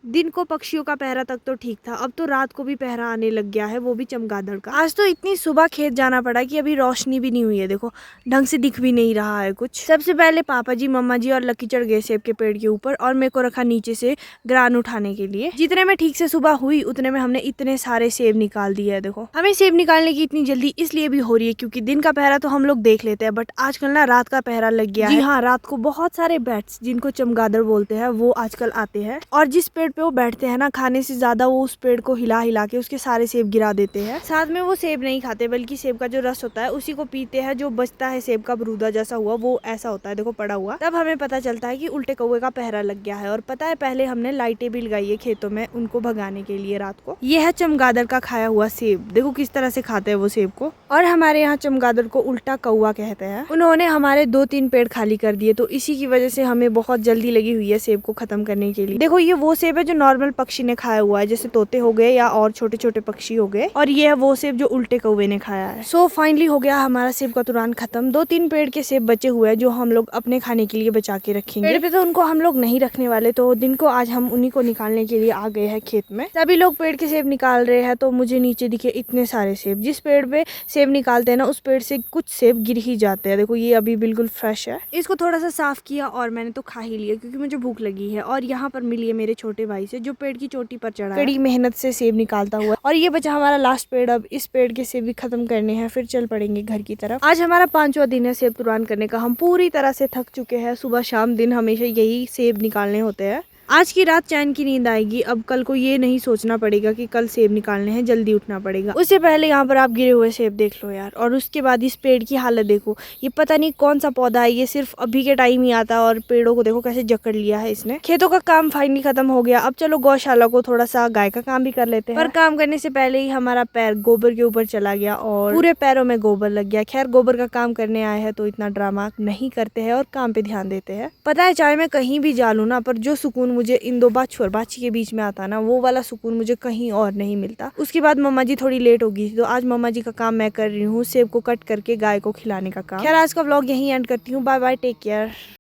दिन को पक्षियों का पहरा तक तो ठीक था, अब तो रात को भी पहरा आने लग गया है, वो भी चमगादड़ का। आज तो इतनी सुबह खेत जाना पड़ा कि अभी रोशनी भी नहीं हुई है, देखो ढंग से दिख भी नहीं रहा है कुछ। सबसे पहले पापा जी, मम्मा जी और लकी चढ़ गए सेब के पेड़ के ऊपर और मेरे को रखा नीचे से ग्रान उठाने के लिए। जितने में ठीक से सुबह हुई उतने में हमने इतने सारे सेब निकाल दिए है। देखो हमें सेब निकालने की इतनी जल्दी इसलिए भी हो रही है क्योंकि दिन का पहरा तो हम लोग देख लेते हैं, बट आजकल ना रात का पहरा लग गया है। जी हाँ, रात को बहुत सारे बैट्स जिनको चमगादड़ बोलते हैं वो आजकल आते हैं और जिस पेड़ पे वो बैठते हैं ना, खाने से ज्यादा वो उस पेड़ को हिला हिला के उसके सारे सेब गिरा देते हैं। साथ में वो सेब नहीं खाते बल्कि सेब का जो रस होता है उसी को पीते हैं। जो बचता है सेब का बरूदा जैसा हुआ वो ऐसा होता है, देखो पड़ा हुआ। तब हमें पता चलता है कि उल्टे कौवे का पहरा लग गया है। और पता है पहले हमने लाइटें भी लगाई है खेतों में उनको भगाने के लिए रात को। ये है चमगादड़ का खाया हुआ सेब, देखो किस तरह से खाते हैं वो सेब को। और हमारे यहाँ चमगादड़ को उल्टा कौवा कहते हैं। उन्होंने हमारे 2-3 पेड़ खाली कर दिए, तो इसी की वजह से हमें बहुत जल्दी लगी हुई है सेब को खत्म करने के लिए। देखो ये वो सेब है जो नॉर्मल पक्षी ने खाया हुआ है, जैसे तोते हो गए या और छोटे छोटे पक्षी हो गए, और ये है वो सेब जो उल्टे कौवे ने खाया है। सो फाइनली हो गया हमारा सेब का तुरान खत्म। 2-3 पेड़ के सेब बचे हुए हैं जो हम लोग अपने खाने के लिए बचा के रखेंगे। पेड़ पे तो उनको हम लोग नहीं रखने वाले, तो दिन को आज हम उन्हीं को निकालने के लिए आ गए हैं खेत में। सभी लोग पेड़ के सेब निकाल रहे हैं तो मुझे नीचे दिखे इतने सारे सेब। जिस पेड़ पे सेब निकालते हैं ना उस पेड़ से कुछ सेब गिर ही जाते हैं। देखो ये अभी बिल्कुल फ्रेश है। इसको थोड़ा सा साफ किया और मैंने तो खा ही लिया क्योंकि मुझे भूख लगी है। और यहाँ पर मिली है मेरे छोटे भाई से जो पेड़ की चोटी पर चढ़ा है, कड़ी मेहनत से सेब निकालता हुआ। और ये बचा हमारा लास्ट पेड़, अब इस पेड़ के सेब भी खत्म करने हैं, फिर चल पड़ेंगे घर की तरफ। आज हमारा 5वां दिन है सेब तुरान करने का। हम पूरी तरह से थक चुके हैं, सुबह शाम दिन हमेशा यही सेब निकालने होते हैं। आज की रात चैन की नींद आएगी। अब कल को ये नहीं सोचना पड़ेगा कि कल सेब निकालने हैं, जल्दी उठना पड़ेगा। उससे पहले यहाँ पर आप गिरे हुए सेब देख लो यार। और उसके बाद इस पेड़ की हालत देखो, ये पता नहीं कौन सा पौधा है, ये सिर्फ अभी के टाइम ही आता है और पेड़ों को देखो कैसे जकड़ लिया है इसने। खेतों का काम फाइनली खत्म हो गया। अब चलो गौशाला को थोड़ा सा गाय का काम भी कर लेते हैं। पर काम करने से पहले ही हमारा पैर गोबर के ऊपर चला गया और पूरे पैरों में गोबर लग गया। खैर गोबर का काम करने आए हैं तो इतना ड्रामा नहीं करते हैं और काम पे ध्यान देते हैं। पता है चाहे मैं कहीं भी जा लूँ ना, पर जो सुकून मुझे इन दो बाछी और बाछी के बीच में आता ना, वो वाला सुकून मुझे कहीं और नहीं मिलता। उसके बाद मम्मा जी थोड़ी लेट हो गई थी तो आज मम्मा जी का काम मैं कर रही हूँ, सेब को कट करके गाय को खिलाने का काम। खैर आज का व्लॉग यहीं एंड करती हूँ। Bye bye, take care.